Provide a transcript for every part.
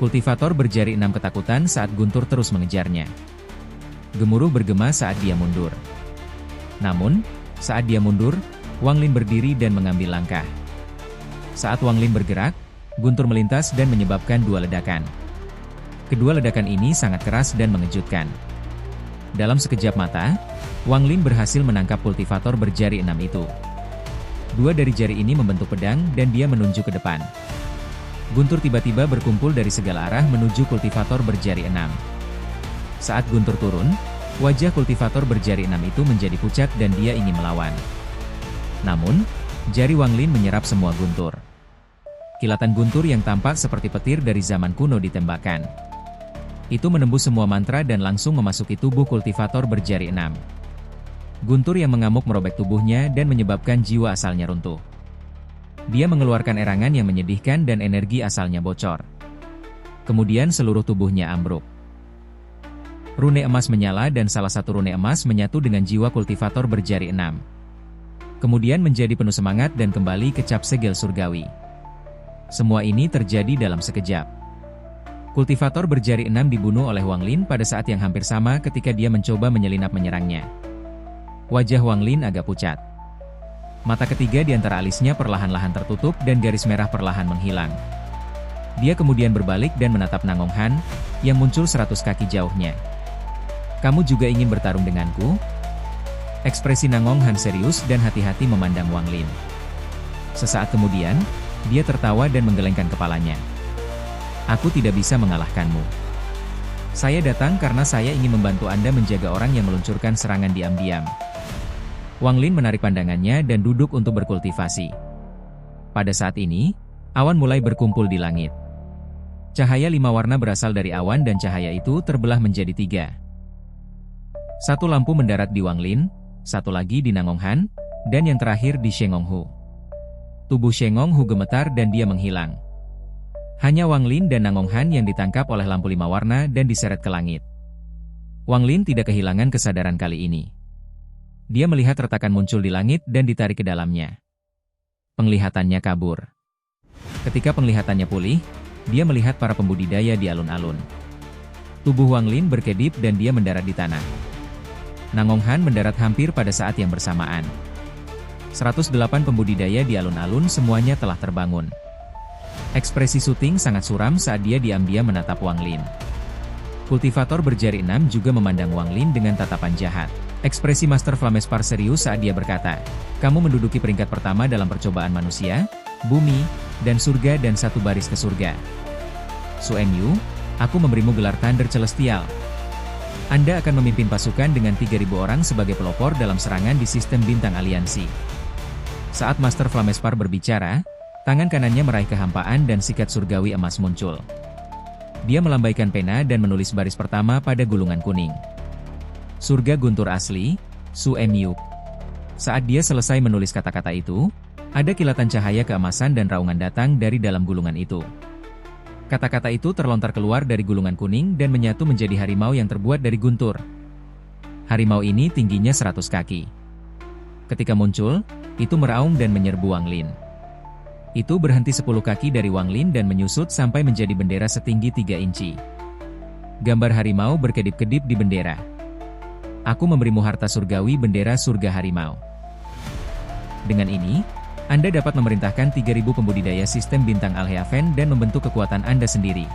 Kultivator berjari 6 ketakutan saat Guntur terus mengejarnya. Gemuruh bergema saat dia mundur. Namun, saat dia mundur, Wang Lin berdiri dan mengambil langkah. Saat Wang Lin bergerak, Guntur melintas dan menyebabkan 2 ledakan. Kedua ledakan ini sangat keras dan mengejutkan. Dalam sekejap mata, Wang Lin berhasil menangkap kultivator berjari 6 itu. 2 dari jari ini membentuk pedang dan dia menunjuk ke depan. Guntur tiba-tiba berkumpul dari segala arah menuju kultivator berjari 6. Saat Guntur turun, wajah kultivator berjari 6 itu menjadi pucat dan dia ingin melawan. Namun, jari Wang Lin menyerap semua Guntur. Kilatan Guntur yang tampak seperti petir dari zaman kuno ditembakkan. Itu menembus semua mantra dan langsung memasuki tubuh kultivator berjari 6. Guntur yang mengamuk merobek tubuhnya dan menyebabkan jiwa asalnya runtuh. Dia mengeluarkan erangan yang menyedihkan dan energi asalnya bocor. Kemudian seluruh tubuhnya ambruk. Rune emas menyala dan salah satu rune emas menyatu dengan jiwa kultivator berjari 6. Kemudian menjadi penuh semangat dan kembali ke cap segel surgawi. Semua ini terjadi dalam sekejap. Kultivator berjari 6 dibunuh oleh Wang Lin pada saat yang hampir sama ketika dia mencoba menyelinap menyerangnya. Wajah Wang Lin agak pucat. Mata ketiga di antara alisnya perlahan-lahan tertutup dan garis merah perlahan menghilang. Dia kemudian berbalik dan menatap Nangong Han, yang muncul 100 kaki jauhnya. "Kamu juga ingin bertarung denganku?" Ekspresi Nangong Han serius dan hati-hati memandang Wang Lin. Sesaat kemudian, dia tertawa dan menggelengkan kepalanya. "Aku tidak bisa mengalahkanmu. Saya datang karena saya ingin membantu Anda menjaga orang yang meluncurkan serangan diam-diam." Wang Lin menarik pandangannya dan duduk untuk berkultivasi. Pada saat ini, awan mulai berkumpul di langit. Cahaya 5 warna berasal dari awan dan cahaya itu terbelah menjadi 3. Satu lampu mendarat di Wang Lin, satu lagi di Nangong Han, dan yang terakhir di Shengong Hu. Tubuh Shengong Hu gemetar dan dia menghilang. Hanya Wang Lin dan Nangong Han yang ditangkap oleh lampu 5 warna dan diseret ke langit. Wang Lin tidak kehilangan kesadaran kali ini. Dia melihat retakan muncul di langit dan ditarik ke dalamnya. Penglihatannya kabur. Ketika penglihatannya pulih, dia melihat para pembudidaya di alun-alun. Tubuh Wang Lin berkedip dan dia mendarat di tanah. Nangong Han mendarat hampir pada saat yang bersamaan. 108 pembudidaya di alun-alun semuanya telah terbangun. Ekspresi Suting sangat suram saat dia diam-diam menatap Wang Lin. Kultivator berjari 6 juga memandang Wang Lin dengan tatapan jahat. Ekspresi Master Flamespar serius saat dia berkata, "Kamu menduduki peringkat pertama dalam percobaan manusia, bumi, dan surga dan satu baris ke surga. Su Emyu, aku memberimu gelar Thunder Celestial. Anda akan memimpin pasukan dengan 3.000 orang sebagai pelopor dalam serangan di sistem bintang aliansi." Saat Master Flamespar berbicara, tangan kanannya meraih kehampaan dan sikat surgawi emas muncul. Dia melambaikan pena dan menulis baris pertama pada gulungan kuning. "Surga Guntur asli, Su Emyu." Saat dia selesai menulis kata-kata itu, ada kilatan cahaya keemasan dan raungan datang dari dalam gulungan itu. Kata-kata itu terlontar keluar dari gulungan kuning dan menyatu menjadi harimau yang terbuat dari guntur. Harimau ini tingginya 100 kaki. Ketika muncul, itu meraung dan menyerbu Wang Lin. Itu berhenti 10 kaki dari Wang Lin dan menyusut sampai menjadi bendera setinggi 3 inci. Gambar harimau berkedip-kedip di bendera. "Aku memberimu harta surgawi bendera surga harimau. Dengan ini, Anda dapat memerintahkan 3.000 pembudidaya sistem bintang Alheaven dan membentuk kekuatan Anda sendiri."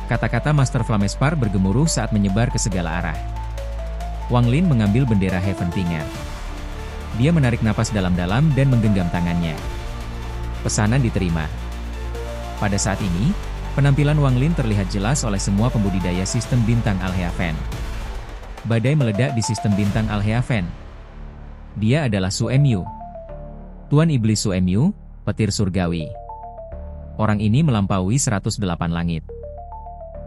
Kata-kata Master Flamespar bergemuruh saat menyebar ke segala arah. Wang Lin mengambil bendera Heaven Finger. Dia menarik napas dalam-dalam dan menggenggam tangannya. Pesanan diterima. Pada saat ini, penampilan Wang Lin terlihat jelas oleh semua pembudidaya sistem bintang Alheaven. Badai meledak di sistem bintang Alheaven. Dia adalah Su Emyu. Tuan Iblis Su Emyu, petir surgawi. Orang ini melampaui 108 langit.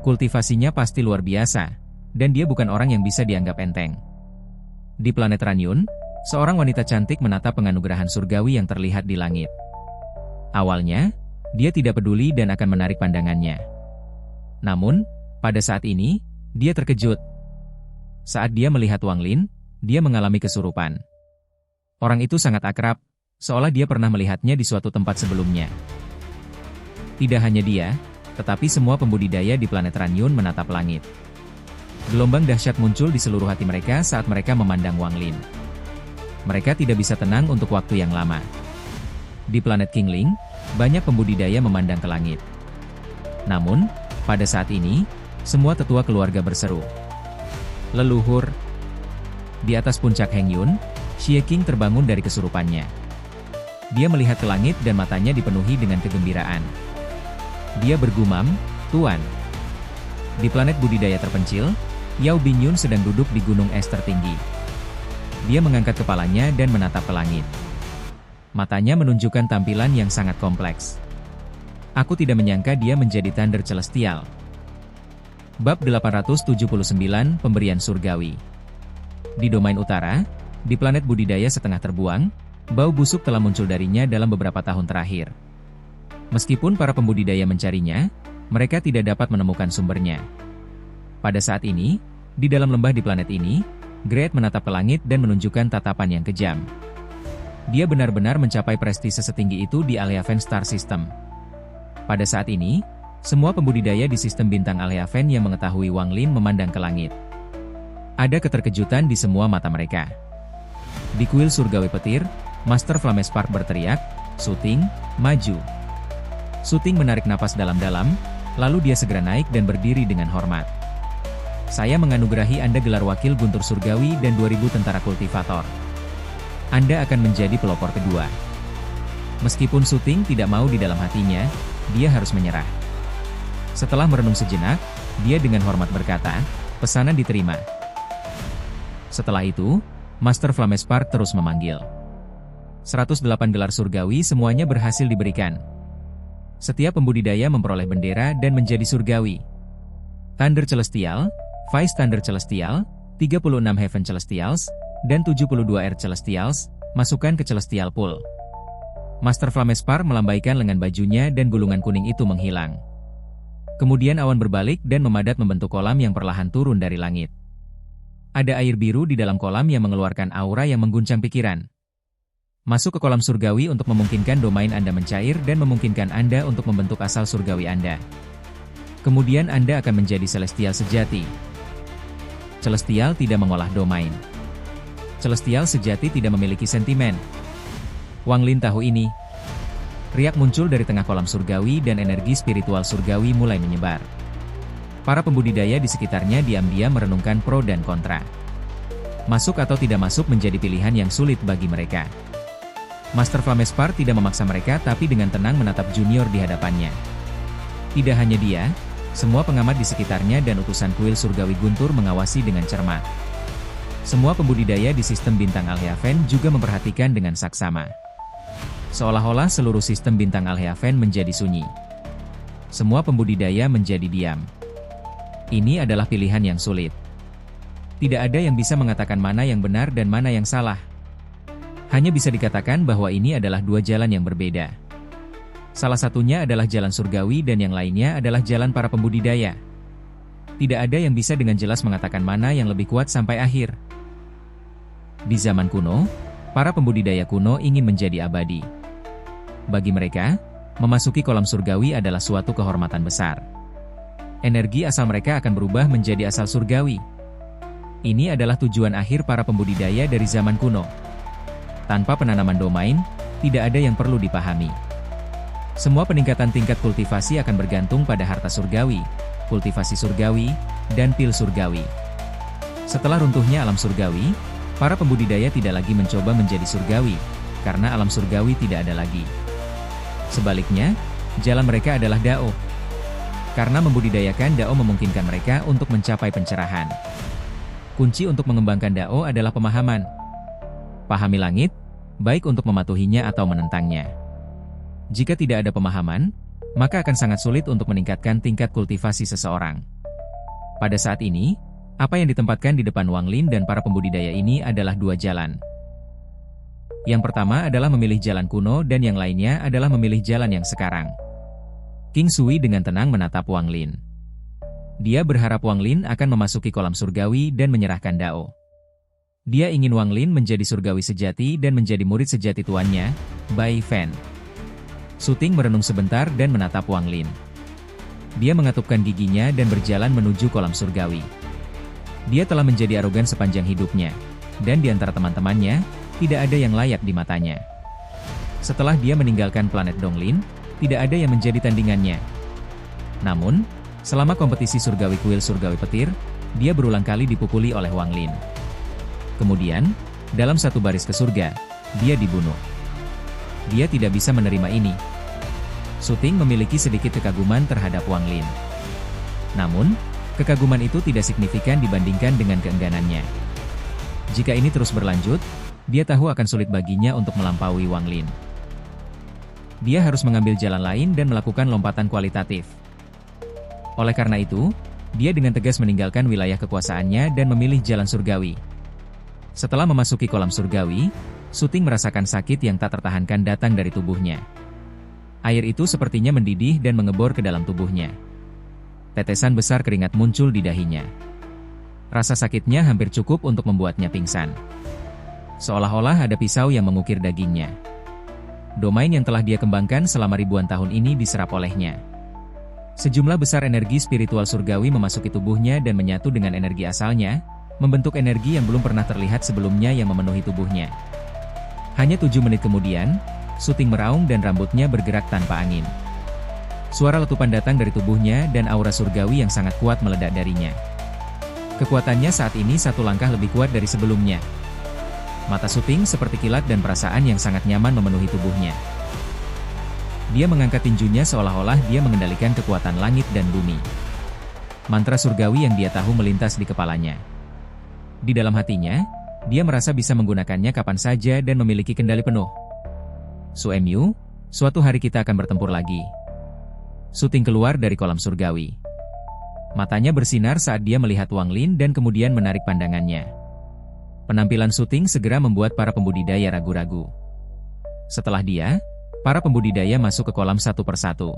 Kultivasinya pasti luar biasa, dan dia bukan orang yang bisa dianggap enteng. Di planet Ranyun, seorang wanita cantik menatap penganugerahan surgawi yang terlihat di langit. Awalnya, dia tidak peduli dan akan menarik pandangannya. Namun, pada saat ini, dia terkejut. Saat dia melihat Wang Lin, dia mengalami kesurupan. Orang itu sangat akrab, seolah dia pernah melihatnya di suatu tempat sebelumnya. Tidak hanya dia, Tetapi semua pembudidaya di planet Ranyun menatap langit. Gelombang dahsyat muncul di seluruh hati mereka saat mereka memandang Wang Lin. Mereka tidak bisa tenang untuk waktu yang lama. Di planet Qingling, banyak pembudidaya memandang ke langit. Namun, pada saat ini, semua tetua keluarga berseru, "Leluhur!" Di atas puncak Hengyun, Xie Qing terbangun dari kesurupannya. Dia melihat ke langit dan matanya dipenuhi dengan kegembiraan. Dia bergumam, "Tuan." Di planet budidaya terpencil, Yao Binyun sedang duduk di gunung es tertinggi. Dia mengangkat kepalanya dan menatap ke langit. Matanya menunjukkan tampilan yang sangat kompleks. Aku tidak menyangka dia menjadi Thunder Celestial. Bab 879 Pemberian Surgawi. Di domain utara, di planet budidaya setengah terbuang, bau busuk telah muncul darinya dalam beberapa tahun terakhir. Meskipun para pembudidaya mencarinya, mereka tidak dapat menemukan sumbernya. Pada saat ini, di dalam lembah di planet ini, Great menatap ke langit dan menunjukkan tatapan yang kejam. Dia benar-benar mencapai prestise setinggi itu di Aleaven Star System. Pada saat ini, semua pembudidaya di sistem bintang Aleaven yang mengetahui Wang Lin memandang ke langit. Ada keterkejutan di semua mata mereka. Di kuil surgawi petir, Master Flamespark berteriak, "Suting, maju!" Suting menarik napas dalam-dalam, lalu dia segera naik dan berdiri dengan hormat. "Saya menganugerahi Anda gelar wakil Guntur Surgawi dan 2000 tentara kultivator. Anda akan menjadi pelopor kedua." Meskipun Suting tidak mau di dalam hatinya, dia harus menyerah. Setelah merenung sejenak, dia dengan hormat berkata, "Pesanan diterima." Setelah itu, Master Flamespark terus memanggil. 108 gelar surgawi semuanya berhasil diberikan. Setiap pembudidaya memperoleh bendera dan menjadi surgawi. Thunder Celestial, Vice Thunder Celestial, 36 Heaven Celestials, dan 72 Earth Celestials, masukkan ke Celestial Pool. Master Flamespark melambaikan lengan bajunya dan gulungan kuning itu menghilang. Kemudian awan berbalik dan memadat membentuk kolam yang perlahan turun dari langit. Ada air biru di dalam kolam yang mengeluarkan aura yang mengguncang pikiran. Masuk ke kolam surgawi untuk memungkinkan domain Anda mencair dan memungkinkan Anda untuk membentuk asal surgawi Anda. Kemudian Anda akan menjadi Celestial sejati. Celestial tidak mengolah domain. Celestial sejati tidak memiliki sentimen. Wang Lin tahu ini. Riak muncul dari tengah kolam surgawi dan energi spiritual surgawi mulai menyebar. Para pembudidaya di sekitarnya diam-diam merenungkan pro dan kontra. Masuk atau tidak masuk menjadi pilihan yang sulit bagi mereka. Master Flamespark tidak memaksa mereka tapi dengan tenang menatap junior di hadapannya. Tidak hanya dia, semua pengamat di sekitarnya dan utusan kuil surgawi Guntur mengawasi dengan cermat. Semua pembudidaya di sistem bintang Alheaven juga memperhatikan dengan saksama. Seolah-olah seluruh sistem bintang Alheaven menjadi sunyi. Semua pembudidaya menjadi diam. Ini adalah pilihan yang sulit. Tidak ada yang bisa mengatakan mana yang benar dan mana yang salah. Hanya bisa dikatakan bahwa ini adalah dua jalan yang berbeda. Salah satunya adalah jalan surgawi dan yang lainnya adalah jalan para pembudidaya. Tidak ada yang bisa dengan jelas mengatakan mana yang lebih kuat sampai akhir. Di zaman kuno, para pembudidaya kuno ingin menjadi abadi. Bagi mereka, memasuki kolam surgawi adalah suatu kehormatan besar. Energi asal mereka akan berubah menjadi asal surgawi. Ini adalah tujuan akhir para pembudidaya dari zaman kuno. Tanpa penanaman domain, tidak ada yang perlu dipahami. Semua peningkatan tingkat kultivasi akan bergantung pada harta surgawi, kultivasi surgawi, dan pil surgawi. Setelah runtuhnya alam surgawi, para pembudidaya tidak lagi mencoba menjadi surgawi, karena alam surgawi tidak ada lagi. Sebaliknya, jalan mereka adalah Dao. Karena membudidayakan Dao memungkinkan mereka untuk mencapai pencerahan. Kunci untuk mengembangkan Dao adalah pemahaman. Pahami langit, baik untuk mematuhinya atau menentangnya. Jika tidak ada pemahaman, maka akan sangat sulit untuk meningkatkan tingkat kultivasi seseorang. Pada saat ini, apa yang ditempatkan di depan Wang Lin dan para pembudidaya ini adalah dua jalan. Yang pertama adalah memilih jalan kuno dan yang lainnya adalah memilih jalan yang sekarang. King Sui dengan tenang menatap Wang Lin. Dia berharap Wang Lin akan memasuki kolam surgawi dan menyerahkan Dao. Dia ingin Wang Lin menjadi surgawi sejati dan menjadi murid sejati tuannya, Bai Fan. Suting merenung sebentar dan menatap Wang Lin. Dia mengatupkan giginya dan berjalan menuju kolam surgawi. Dia telah menjadi arogan sepanjang hidupnya, dan di antara teman-temannya, tidak ada yang layak di matanya. Setelah dia meninggalkan planet Donglin, tidak ada yang menjadi tandingannya. Namun, selama kompetisi surgawi kuil surgawi petir, dia berulang kali dipukuli oleh Wang Lin. Kemudian, dalam satu baris ke surga, dia dibunuh. Dia tidak bisa menerima ini. Su Ting memiliki sedikit kekaguman terhadap Wang Lin. Namun, kekaguman itu tidak signifikan dibandingkan dengan keengganannya. Jika ini terus berlanjut, dia tahu akan sulit baginya untuk melampaui Wang Lin. Dia harus mengambil jalan lain dan melakukan lompatan kualitatif. Oleh karena itu, dia dengan tegas meninggalkan wilayah kekuasaannya dan memilih jalan surgawi. Setelah memasuki kolam surgawi, Su Ting merasakan sakit yang tak tertahankan datang dari tubuhnya. Air itu sepertinya mendidih dan mengebor ke dalam tubuhnya. Tetesan besar keringat muncul di dahinya. Rasa sakitnya hampir cukup untuk membuatnya pingsan. Seolah-olah ada pisau yang mengukir dagingnya. Domain yang telah dia kembangkan selama ribuan tahun ini diserap olehnya. Sejumlah besar energi spiritual surgawi memasuki tubuhnya dan menyatu dengan energi asalnya, membentuk energi yang belum pernah terlihat sebelumnya yang memenuhi tubuhnya. Hanya 7 menit kemudian, Su Ting meraung dan rambutnya bergerak tanpa angin. Suara letupan datang dari tubuhnya dan aura surgawi yang sangat kuat meledak darinya. Kekuatannya saat ini satu langkah lebih kuat dari sebelumnya. Mata Su Ting seperti kilat dan perasaan yang sangat nyaman memenuhi tubuhnya. Dia mengangkat tinjunya seolah-olah dia mengendalikan kekuatan langit dan bumi. Mantra surgawi yang dia tahu melintas di kepalanya. Di dalam hatinya, dia merasa bisa menggunakannya kapan saja dan memiliki kendali penuh. Su Mu, suatu hari kita akan bertempur lagi. Su Ting keluar dari kolam surgawi. Matanya bersinar saat dia melihat Wang Lin dan kemudian menarik pandangannya. Penampilan Su Ting segera membuat para pembudidaya ragu-ragu. Setelah dia, para pembudidaya masuk ke kolam satu persatu.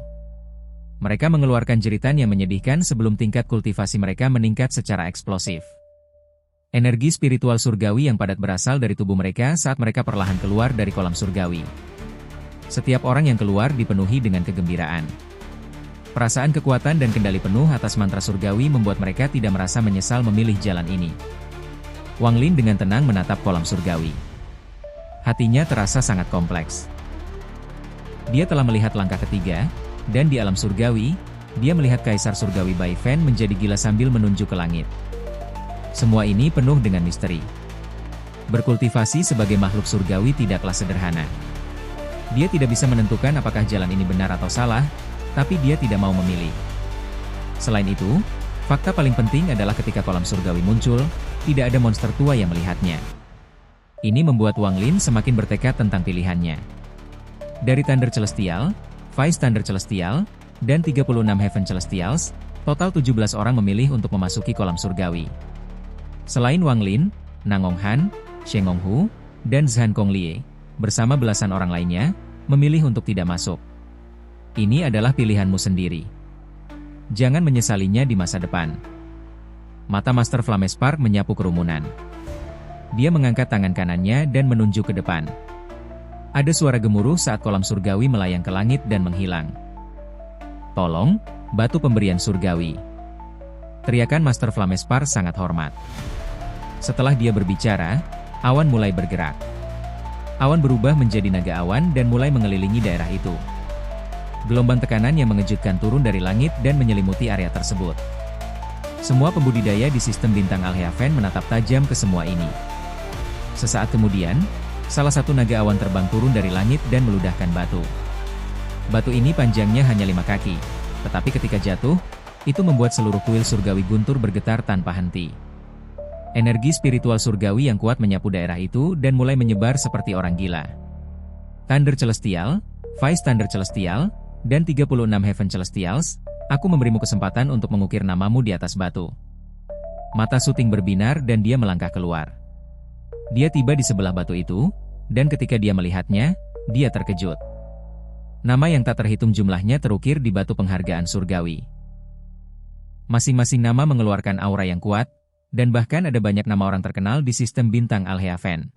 Mereka mengeluarkan jeritan yang menyedihkan sebelum tingkat kultivasi mereka meningkat secara eksplosif. Energi spiritual surgawi yang padat berasal dari tubuh mereka saat mereka perlahan keluar dari kolam surgawi. Setiap orang yang keluar dipenuhi dengan kegembiraan. Perasaan kekuatan dan kendali penuh atas mantra surgawi membuat mereka tidak merasa menyesal memilih jalan ini. Wang Lin dengan tenang menatap kolam surgawi. Hatinya terasa sangat kompleks. Dia telah melihat langkah ketiga, dan di alam surgawi, dia melihat Kaisar Surgawi Bai Fan menjadi gila sambil menunjuk ke langit. Semua ini penuh dengan misteri. Berkultivasi sebagai makhluk surgawi tidaklah sederhana. Dia tidak bisa menentukan apakah jalan ini benar atau salah, tapi dia tidak mau memilih. Selain itu, fakta paling penting adalah ketika kolam surgawi muncul, tidak ada monster tua yang melihatnya. Ini membuat Wang Lin semakin bertekad tentang pilihannya. Dari Thunder Celestial, Vice Thunder Celestial, dan 36 Heaven Celestials, total 17 orang memilih untuk memasuki kolam surgawi. Selain Wang Lin, Nangong Han, Shengong Hu, dan Zhan Konglie, bersama belasan orang lainnya, memilih untuk tidak masuk. Ini adalah pilihanmu sendiri. Jangan menyesalinya di masa depan. Mata Master Flamespark menyapu kerumunan. Dia mengangkat tangan kanannya dan menunjuk ke depan. Ada suara gemuruh saat kolam surgawi melayang ke langit dan menghilang. Tolong, batu pemberian surgawi. Teriakan Master Flamespark sangat hormat. Setelah dia berbicara, awan mulai bergerak. Awan berubah menjadi naga awan dan mulai mengelilingi daerah itu. Gelombang tekanan yang mengejutkan turun dari langit dan menyelimuti area tersebut. Semua pembudidaya di sistem bintang Al-Heaven menatap tajam ke semua ini. Sesaat kemudian, salah satu naga awan terbang turun dari langit dan meludahkan batu. Batu ini panjangnya hanya 5 kaki, tetapi ketika jatuh, itu membuat seluruh kuil surgawi guntur bergetar tanpa henti. Energi spiritual surgawi yang kuat menyapu daerah itu dan mulai menyebar seperti orang gila. Thunder Celestial, Vice Thunder Celestial, dan 36 Heaven Celestials, aku memberimu kesempatan untuk mengukir namamu di atas batu. Mata Su Ting berbinar dan dia melangkah keluar. Dia tiba di sebelah batu itu, dan ketika dia melihatnya, dia terkejut. Nama yang tak terhitung jumlahnya terukir di batu penghargaan surgawi. Masing-masing nama mengeluarkan aura yang kuat, dan bahkan ada banyak nama orang terkenal di sistem bintang Al-Heaven.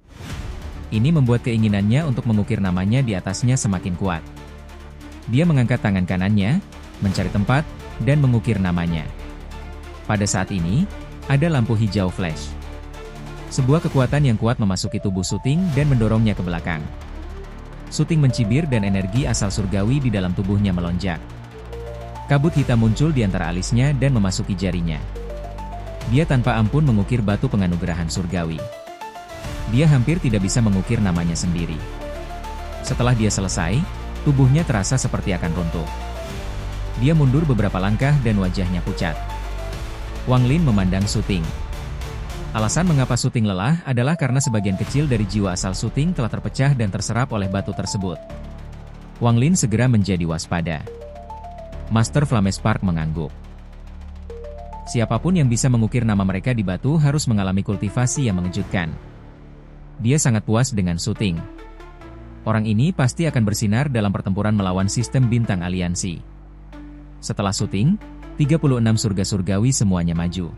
Ini membuat keinginannya untuk mengukir namanya di atasnya semakin kuat. Dia mengangkat tangan kanannya, mencari tempat, dan mengukir namanya. Pada saat ini, ada lampu hijau flash. Sebuah kekuatan yang kuat memasuki tubuh Suting dan mendorongnya ke belakang. Suting mencibir dan energi asal surgawi di dalam tubuhnya melonjak. Kabut hitam muncul di antara alisnya dan memasuki jarinya. Dia tanpa ampun mengukir batu penganugerahan surgawi. Dia hampir tidak bisa mengukir namanya sendiri. Setelah dia selesai, tubuhnya terasa seperti akan runtuh. Dia mundur beberapa langkah dan wajahnya pucat. Wang Lin memandang Suting. Alasan mengapa Suting lelah adalah karena sebagian kecil dari jiwa asal Suting telah terpecah dan terserap oleh batu tersebut. Wang Lin segera menjadi waspada. Master Flamespark mengangguk. Siapapun yang bisa mengukir nama mereka di batu harus mengalami kultivasi yang mengejutkan. Dia sangat puas dengan Suting. Orang ini pasti akan bersinar dalam pertempuran melawan sistem bintang aliansi. Setelah Suting, 36 surga surgawi semuanya maju.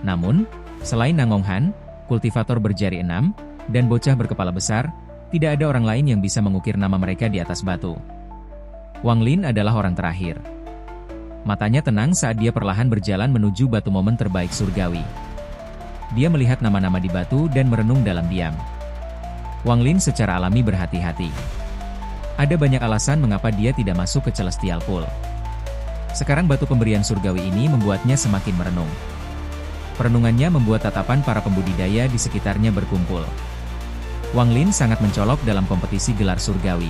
Namun, selain Nangong Han, kultivator berjari 6, dan bocah berkepala besar, tidak ada orang lain yang bisa mengukir nama mereka di atas batu. Wang Lin adalah orang terakhir. Matanya tenang saat dia perlahan berjalan menuju batu momen terbaik surgawi. Dia melihat nama-nama di batu dan merenung dalam diam. Wang Lin secara alami berhati-hati. Ada banyak alasan mengapa dia tidak masuk ke Celestial Pool. Sekarang batu pemberian surgawi ini membuatnya semakin merenung. Perenungannya membuat tatapan para pembudidaya di sekitarnya berkumpul. Wang Lin sangat mencolok dalam kompetisi gelar surgawi.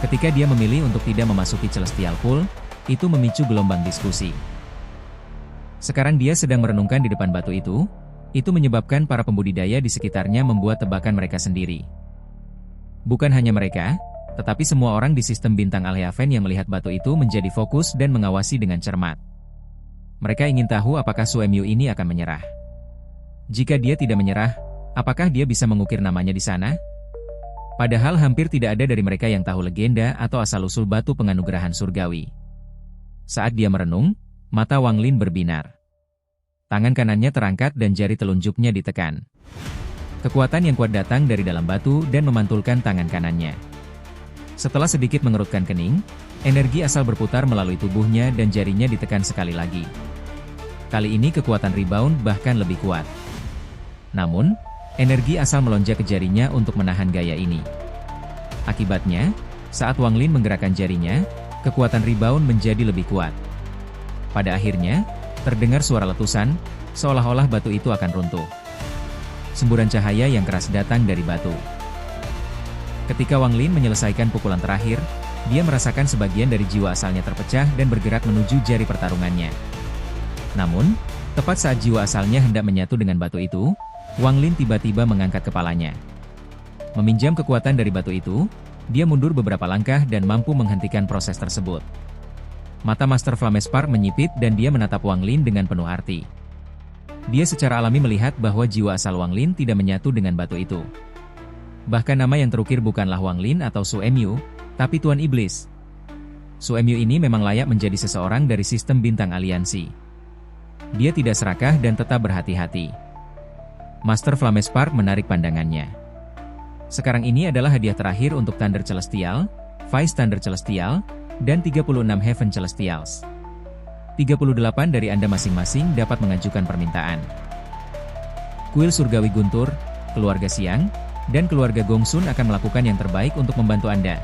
Ketika dia memilih untuk tidak memasuki Celestial Pool, itu memicu gelombang diskusi. Sekarang dia sedang merenungkan di depan batu itu menyebabkan para pembudidaya di sekitarnya membuat tebakan mereka sendiri. Bukan hanya mereka, tetapi semua orang di sistem bintang Alheaven yang melihat batu itu menjadi fokus dan mengawasi dengan cermat. Mereka ingin tahu apakah Suemyu ini akan menyerah. Jika dia tidak menyerah, apakah dia bisa mengukir namanya di sana? Padahal hampir tidak ada dari mereka yang tahu legenda atau asal-usul batu penganugerahan surgawi. Saat dia merenung, mata Wang Lin berbinar. Tangan kanannya terangkat dan jari telunjuknya ditekan. Kekuatan yang kuat datang dari dalam batu dan memantulkan tangan kanannya. Setelah sedikit mengerutkan kening, energi asal berputar melalui tubuhnya dan jarinya ditekan sekali lagi. Kali ini kekuatan rebound bahkan lebih kuat. Namun, energi asal melonjak ke jarinya untuk menahan gaya ini. Akibatnya, saat Wang Lin menggerakkan jarinya, kekuatan rebound menjadi lebih kuat. Pada akhirnya, terdengar suara letusan, seolah-olah batu itu akan runtuh. Semburan cahaya yang keras datang dari batu. Ketika Wang Lin menyelesaikan pukulan terakhir, dia merasakan sebagian dari jiwa asalnya terpecah dan bergerak menuju jari pertarungannya. Namun, tepat saat jiwa asalnya hendak menyatu dengan batu itu, Wang Lin tiba-tiba mengangkat kepalanya. Meminjam kekuatan dari batu itu, dia mundur beberapa langkah dan mampu menghentikan proses tersebut. Mata Master Flamespark menyipit dan dia menatap Wang Lin dengan penuh arti. Dia secara alami melihat bahwa jiwa asal Wang Lin tidak menyatu dengan batu itu. Bahkan nama yang terukir bukanlah Wang Lin atau Suemyu, tapi Tuan Iblis. Suemyu ini memang layak menjadi seseorang dari sistem bintang aliansi. Dia tidak serakah dan tetap berhati-hati. Master Flamespark menarik pandangannya. Sekarang ini adalah hadiah terakhir untuk Thunder Celestial, Vice Thunder Celestial, dan 36 Heaven Celestials. 38 dari Anda masing-masing dapat mengajukan permintaan. Kuil Surgawi Guntur, Keluarga Siang, dan Keluarga Gongsun akan melakukan yang terbaik untuk membantu Anda.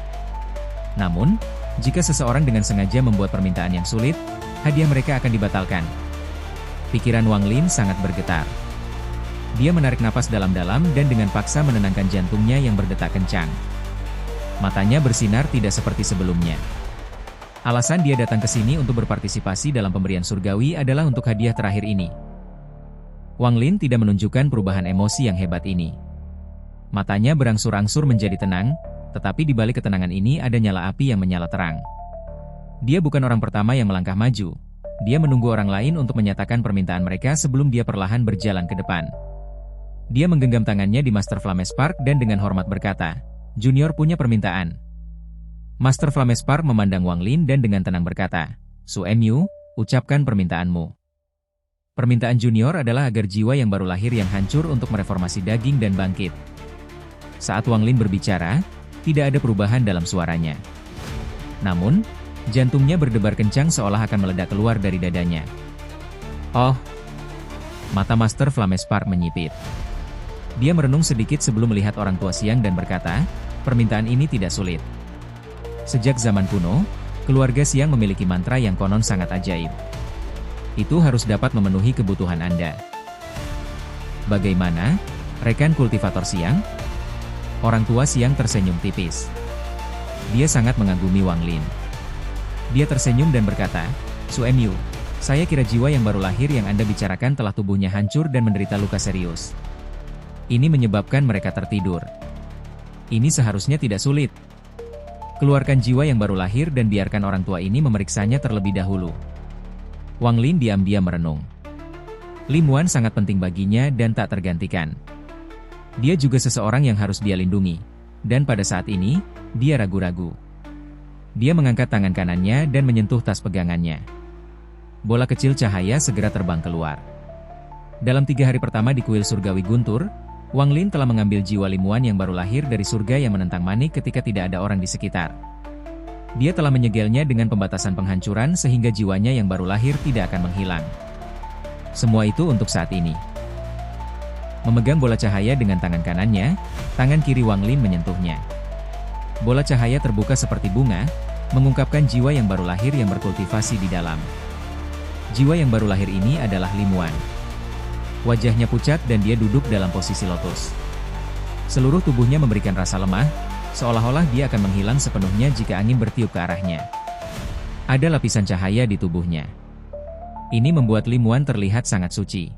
Namun, jika seseorang dengan sengaja membuat permintaan yang sulit, hadiah mereka akan dibatalkan. Pikiran Wang Lin sangat bergetar. Dia menarik napas dalam-dalam dan dengan paksa menenangkan jantungnya yang berdetak kencang. Matanya bersinar tidak seperti sebelumnya. Alasan dia datang ke sini untuk berpartisipasi dalam pemberian surgawi adalah untuk hadiah terakhir ini. Wang Lin tidak menunjukkan perubahan emosi yang hebat ini. Matanya berangsur-angsur menjadi tenang, tetapi di balik ketenangan ini ada nyala api yang menyala terang. Dia bukan orang pertama yang melangkah maju. Dia menunggu orang lain untuk menyatakan permintaan mereka sebelum dia perlahan berjalan ke depan. Dia menggenggam tangannya di Master Flamespark dan dengan hormat berkata, "Junior punya permintaan." Master Flamespark memandang Wang Lin dan dengan tenang berkata, "Suemyu, ucapkan permintaanmu." Permintaan Junior adalah agar jiwa yang baru lahir yang hancur untuk mereformasi daging dan bangkit. Saat Wang Lin berbicara, tidak ada perubahan dalam suaranya. Namun, Jantungnya berdebar kencang seolah akan meledak keluar dari dadanya. Oh! Mata Master Flamespark menyipit. Dia merenung sedikit sebelum melihat orang tua Xiang dan berkata, permintaan ini tidak sulit. Sejak zaman kuno, keluarga Xiang memiliki mantra yang konon sangat ajaib. Itu harus dapat memenuhi kebutuhan Anda. Bagaimana, rekan kultivator Xiang? Orang tua Xiang tersenyum tipis. Dia sangat mengagumi Wang Lin. Dia tersenyum dan berkata, Suemyu, saya kira jiwa yang baru lahir yang Anda bicarakan telah tubuhnya hancur dan menderita luka serius. Ini menyebabkan mereka tertidur. Ini seharusnya tidak sulit. Keluarkan jiwa yang baru lahir dan biarkan orang tua ini memeriksanya terlebih dahulu. Wang Lin diam-diam merenung. Limuan sangat penting baginya dan tak tergantikan. Dia juga seseorang yang harus dia lindungi. Dan pada saat ini, dia ragu-ragu. Dia mengangkat tangan kanannya dan menyentuh tas pegangannya. Bola kecil cahaya segera terbang keluar. Dalam 3 hari pertama di kuil surgawi Guntur, Wang Lin telah mengambil jiwa Limuan yang baru lahir dari surga yang menentang manik ketika tidak ada orang di sekitar. Dia telah menyegelnya dengan pembatasan penghancuran sehingga jiwanya yang baru lahir tidak akan menghilang. Semua itu untuk saat ini. Memegang bola cahaya dengan tangan kanannya, tangan kiri Wang Lin menyentuhnya. Bola cahaya terbuka seperti bunga, mengungkapkan jiwa yang baru lahir yang berkultivasi di dalam. Jiwa yang baru lahir ini adalah Limuan. Wajahnya pucat dan dia duduk dalam posisi lotus. Seluruh tubuhnya memberikan rasa lemah, seolah-olah dia akan menghilang sepenuhnya jika angin bertiup ke arahnya. Ada lapisan cahaya di tubuhnya. Ini membuat Limuan terlihat sangat suci.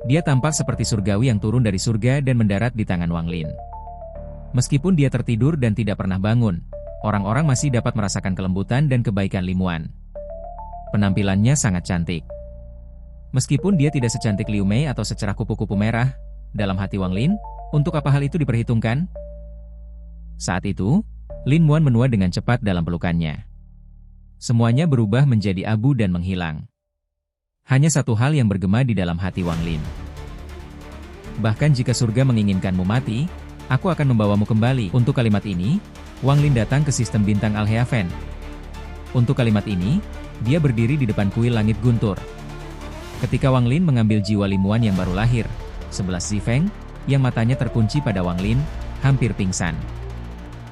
Dia tampak seperti surgawi yang turun dari surga dan mendarat di tangan Wang Lin. Meskipun dia tertidur dan tidak pernah bangun, orang-orang masih dapat merasakan kelembutan dan kebaikan Limuan. Penampilannya sangat cantik. Meskipun dia tidak secantik Liu Mei atau secerah kupu-kupu merah, dalam hati Wang Lin, untuk apa hal itu diperhitungkan? Saat itu, Lin Muan menua dengan cepat dalam pelukannya. Semuanya berubah menjadi abu dan menghilang. Hanya satu hal yang bergema di dalam hati Wang Lin. Bahkan jika surga menginginkanmu mati, aku akan membawamu kembali. Untuk kalimat ini, Wang Lin datang ke sistem bintang Al-Heaven. Untuk kalimat ini, dia berdiri di depan kuil langit Guntur. Ketika Wang Lin mengambil jiwa Limuan yang baru lahir, 11 Zifeng, yang matanya terkunci pada Wang Lin, hampir pingsan.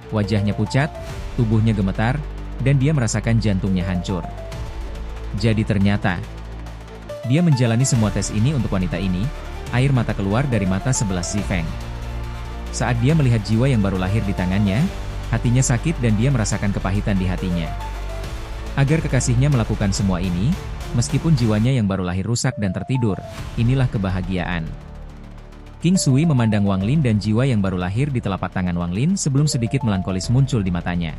Wajahnya pucat, tubuhnya gemetar, dan dia merasakan jantungnya hancur. Jadi ternyata, dia menjalani semua tes ini untuk wanita ini, air mata keluar dari mata 11 Zifeng. Saat dia melihat jiwa yang baru lahir di tangannya, hatinya sakit dan dia merasakan kepahitan di hatinya. Agar kekasihnya melakukan semua ini, meskipun jiwanya yang baru lahir rusak dan tertidur, inilah kebahagiaan. King Sui memandang Wang Lin dan jiwa yang baru lahir di telapak tangan Wang Lin sebelum sedikit melankolis muncul di matanya.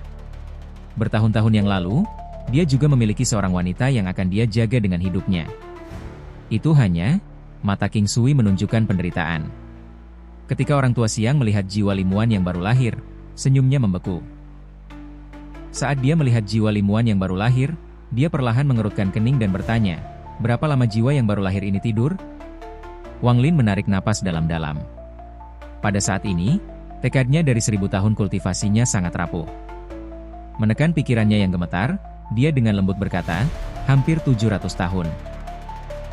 Bertahun-tahun yang lalu, dia juga memiliki seorang wanita yang akan dia jaga dengan hidupnya. Itu hanya, mata King Sui menunjukkan penderitaan. Ketika orang tua Xiang melihat jiwa Limuan yang baru lahir, senyumnya membeku. Saat dia melihat jiwa Limuan yang baru lahir, dia perlahan mengerutkan kening dan bertanya, berapa lama jiwa yang baru lahir ini tidur? Wang Lin menarik napas dalam-dalam. Pada saat ini, tekadnya dari 1000 tahun kultivasinya sangat rapuh. Menekan pikirannya yang gemetar, dia dengan lembut berkata, hampir 700 tahun.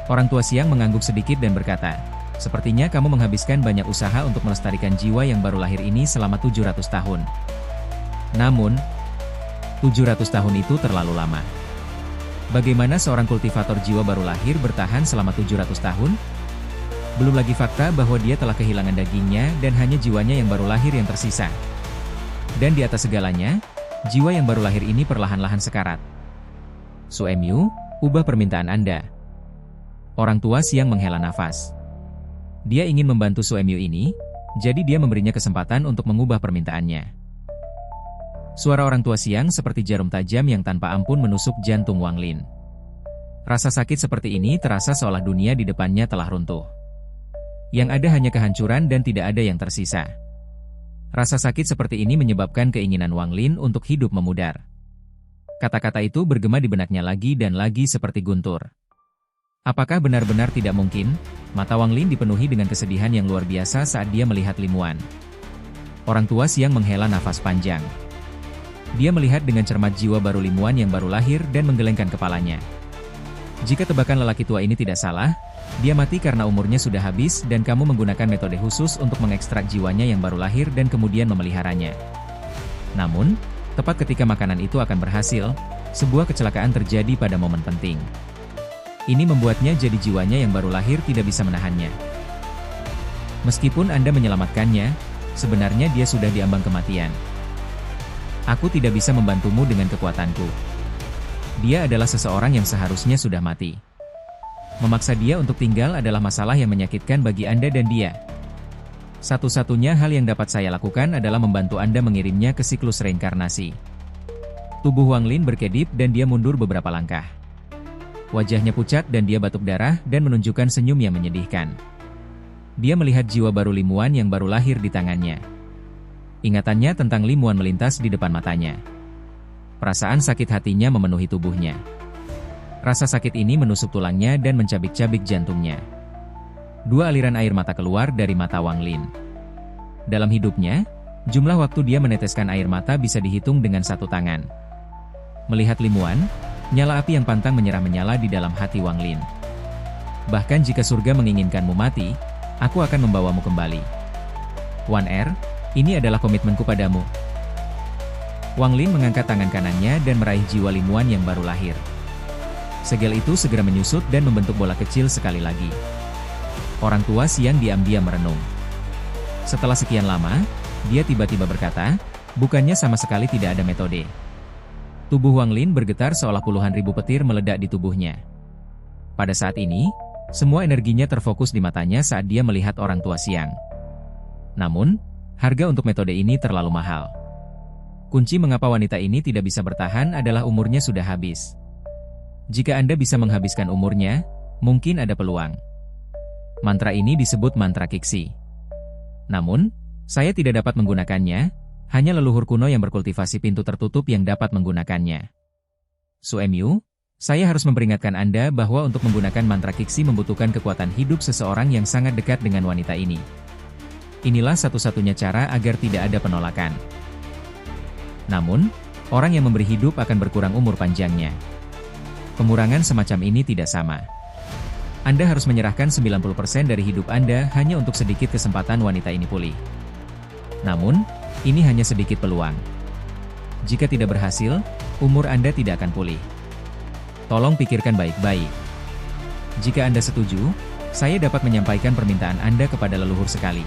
Orang tua Xiang mengangguk sedikit dan berkata, sepertinya kamu menghabiskan banyak usaha untuk melestarikan jiwa yang baru lahir ini selama 700 tahun. Namun, 700 tahun itu terlalu lama. Bagaimana seorang kultivator jiwa baru lahir bertahan selama 700 tahun? Belum lagi fakta bahwa dia telah kehilangan dagingnya dan hanya jiwanya yang baru lahir yang tersisa. Dan di atas segalanya, jiwa yang baru lahir ini perlahan-lahan sekarat. Suemyu, ubah permintaan Anda. Orang tua Xiang menghela nafas. Dia ingin membantu Suemyu ini, jadi dia memberinya kesempatan untuk mengubah permintaannya. Suara orang tua Xiang seperti jarum tajam yang tanpa ampun menusuk jantung Wang Lin. Rasa sakit seperti ini terasa seolah dunia di depannya telah runtuh. Yang ada hanya kehancuran dan tidak ada yang tersisa. Rasa sakit seperti ini menyebabkan keinginan Wang Lin untuk hidup memudar. Kata-kata itu bergema di benaknya lagi dan lagi seperti guntur. Apakah benar-benar tidak mungkin? Mata Wang Lin dipenuhi dengan kesedihan yang luar biasa saat dia melihat Limuan. Orang tua Xiang menghela nafas panjang. Dia melihat dengan cermat jiwa baru Limuan yang baru lahir dan menggelengkan kepalanya. Jika tebakan lelaki tua ini tidak salah, dia mati karena umurnya sudah habis dan kamu menggunakan metode khusus untuk mengekstrak jiwanya yang baru lahir dan kemudian memeliharanya. Namun, tepat ketika makanan itu akan berhasil, sebuah kecelakaan terjadi pada momen penting. Ini membuatnya jadi jiwanya yang baru lahir tidak bisa menahannya. Meskipun Anda menyelamatkannya, sebenarnya dia sudah diambang kematian. Aku tidak bisa membantumu dengan kekuatanku. Dia adalah seseorang yang seharusnya sudah mati. Memaksa dia untuk tinggal adalah masalah yang menyakitkan bagi Anda dan dia. Satu-satunya hal yang dapat saya lakukan adalah membantu Anda mengirimnya ke siklus reinkarnasi. Tubuh Wang Lin berkedip dan dia mundur beberapa langkah. Wajahnya pucat dan dia batuk darah dan menunjukkan senyum yang menyedihkan. Dia melihat jiwa baru Limuan yang baru lahir di tangannya. Ingatannya tentang Limuan melintas di depan matanya. Perasaan sakit hatinya memenuhi tubuhnya. Rasa sakit ini menusuk tulangnya dan mencabik-cabik jantungnya. Dua aliran air mata keluar dari mata Wang Lin. Dalam hidupnya, jumlah waktu dia meneteskan air mata bisa dihitung dengan satu tangan. Melihat Limuan, nyala api yang pantang menyala di dalam hati Wang Lin. Bahkan jika surga menginginkanmu mati, aku akan membawamu kembali. Wan Er, ini adalah komitmenku padamu. Wang Lin mengangkat tangan kanannya dan meraih jiwa Limuan yang baru lahir. Segel itu segera menyusut dan membentuk bola kecil sekali lagi. Orang tua Siang diam-diam merenung. Setelah sekian lama, dia tiba-tiba berkata, bukannya sama sekali tidak ada metode. Tubuh Wang Lin bergetar seolah puluhan ribu petir meledak di tubuhnya. Pada saat ini, semua energinya terfokus di matanya saat dia melihat orang tua Siang. Namun, harga untuk metode ini terlalu mahal. Kunci mengapa wanita ini tidak bisa bertahan adalah umurnya sudah habis. Jika Anda bisa menghabiskan umurnya, mungkin ada peluang. Mantra ini disebut mantra Kiksi. Namun, saya tidak dapat menggunakannya, hanya leluhur kuno yang berkultivasi pintu tertutup yang dapat menggunakannya. Suemyu, saya harus memperingatkan Anda bahwa untuk menggunakan mantra Kiksi membutuhkan kekuatan hidup seseorang yang sangat dekat dengan wanita ini. Inilah satu-satunya cara agar tidak ada penolakan. Namun, orang yang memberi hidup akan berkurang umur panjangnya. Pengurangan semacam ini tidak sama. Anda harus menyerahkan 90% dari hidup Anda hanya untuk sedikit kesempatan wanita ini pulih. Namun, ini hanya sedikit peluang. Jika tidak berhasil, umur Anda tidak akan pulih. Tolong pikirkan baik-baik. Jika Anda setuju, saya dapat menyampaikan permintaan Anda kepada leluhur sekali.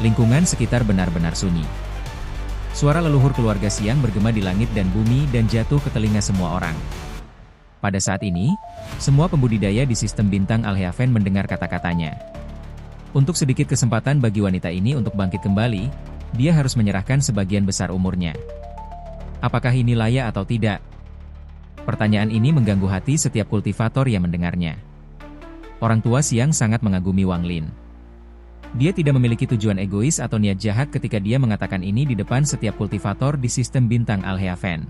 Lingkungan sekitar benar-benar sunyi. Suara leluhur keluarga Siang bergema di langit dan bumi dan jatuh ke telinga semua orang. Pada saat ini, semua pembudidaya di sistem bintang Al-Heaven mendengar kata-katanya. Untuk sedikit kesempatan bagi wanita ini untuk bangkit kembali, dia harus menyerahkan sebagian besar umurnya. Apakah ini layak atau tidak? Pertanyaan ini mengganggu hati setiap kultivator yang mendengarnya. Orang tua Siang sangat mengagumi Wang Lin. Dia tidak memiliki tujuan egois atau niat jahat ketika dia mengatakan ini di depan setiap kultivator di sistem bintang Al-Heaven.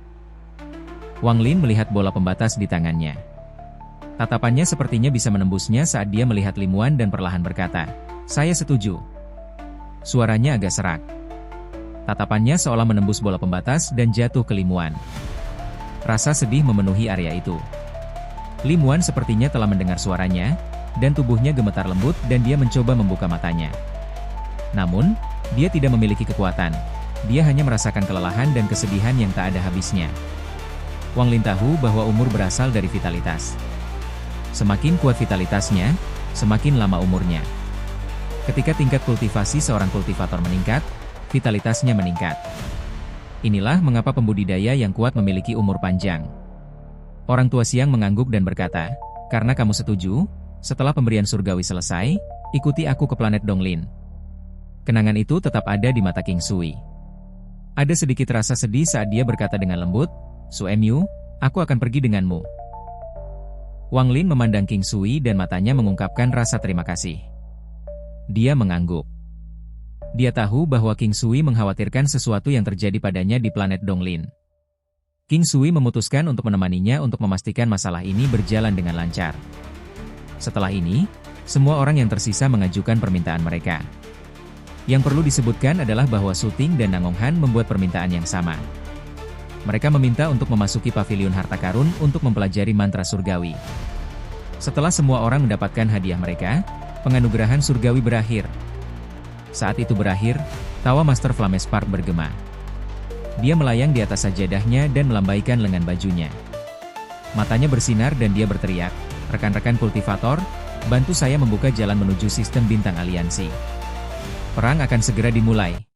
Wang Lin melihat bola pembatas di tangannya. Tatapannya sepertinya bisa menembusnya saat dia melihat Limuan dan perlahan berkata, "Saya setuju." Suaranya agak serak. Tatapannya seolah menembus bola pembatas dan jatuh ke Limuan. Rasa sedih memenuhi area itu. Limuan sepertinya telah mendengar suaranya, dan tubuhnya gemetar lembut dan dia mencoba membuka matanya. Namun, dia tidak memiliki kekuatan. Dia hanya merasakan kelelahan dan kesedihan yang tak ada habisnya. Wang Lin tahu bahwa umur berasal dari vitalitas. Semakin kuat vitalitasnya, semakin lama umurnya. Ketika tingkat kultivasi seorang kultivator meningkat, vitalitasnya meningkat. Inilah mengapa pembudidaya yang kuat memiliki umur panjang. Orang tua Siang mengangguk dan berkata, "Karena kamu setuju, setelah pemberian surgawi selesai, ikuti aku ke planet Donglin." Kenangan itu tetap ada di mata King Sui. Ada sedikit rasa sedih saat dia berkata dengan lembut, "Suemyu, aku akan pergi denganmu." Wang Lin memandang King Sui dan matanya mengungkapkan rasa terima kasih. Dia mengangguk. Dia tahu bahwa King Sui mengkhawatirkan sesuatu yang terjadi padanya di planet Donglin. King Sui memutuskan untuk menemaninya untuk memastikan masalah ini berjalan dengan lancar. Setelah ini, semua orang yang tersisa mengajukan permintaan mereka. Yang perlu disebutkan adalah bahwa Su Ting dan Nangong Han membuat permintaan yang sama. Mereka meminta untuk memasuki paviliun harta karun untuk mempelajari mantra surgawi. Setelah semua orang mendapatkan hadiah mereka, penganugerahan surgawi berakhir. Saat itu berakhir, tawa Master Flamespark bergema. Dia melayang di atas sajadahnya dan melambaikan lengan bajunya. Matanya bersinar dan dia berteriak, "Rekan-rekan kultivator, bantu saya membuka jalan menuju sistem bintang aliansi. Perang akan segera dimulai."